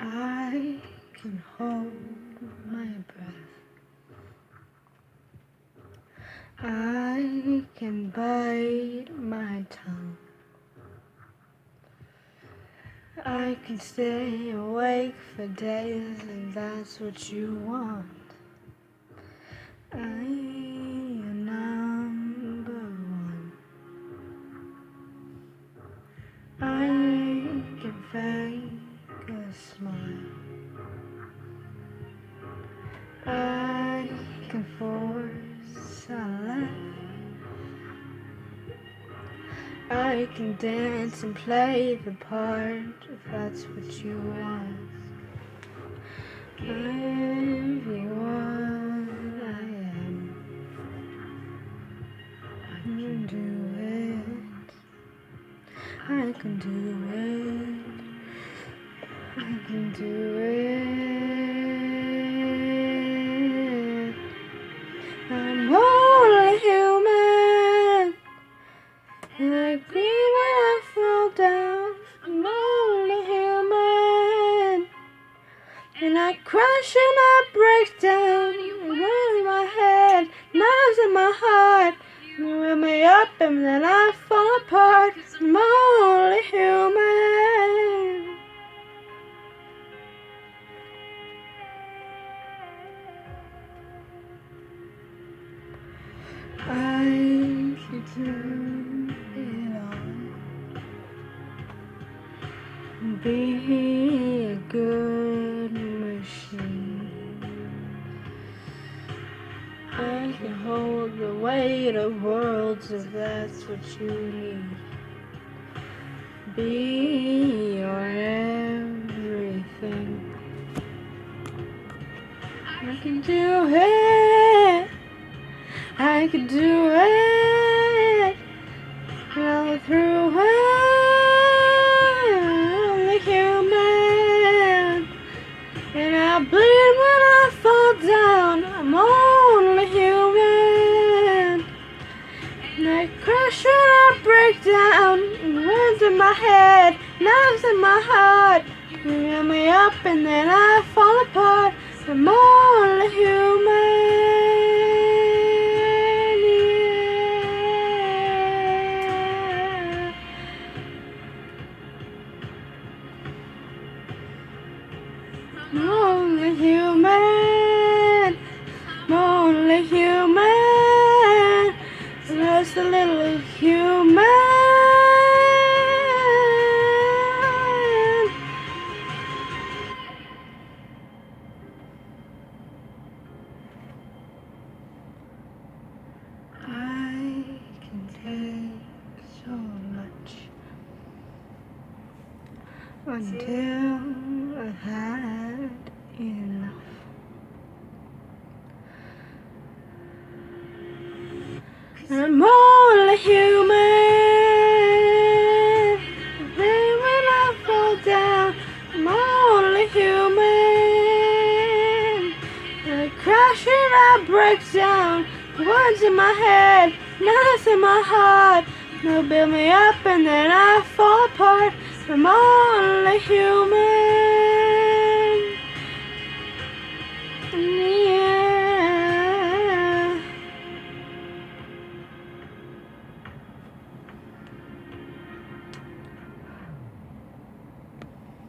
I can hold my breath. I can bite my tongue. I can stay awake for days if that's what you want. I am number one. I can fake a smile. I can force a laugh. I can dance and play the part if that's what you want. Everyone I am, I can do it. I can do it. I can do it. I'm only human. And I breathe when I fall down. I'm only human. And I crash and I break down. You run in my head, knives in my heart. You rip me up and then I fall apart. I'm only human. I can do it all. Be a good machine. I can hold the weight of worlds if that's what you need. Be your everything. I can do it. I can do it. All through it. Only human. And I bleed when I fall down. I'm only human. And I crash and I break down. Words in my head, knives in my heart. You rip me up and then I fall apart. I'm only human. Yeah. I'm only human. I'm only human. Just a little human. I can take so much until I've had enough. I'm only human. Then when I fall down, I'm only human. I crash and I break down. Words in my head, knives in my heart. They'll build me up and then I fall apart. I'm only human.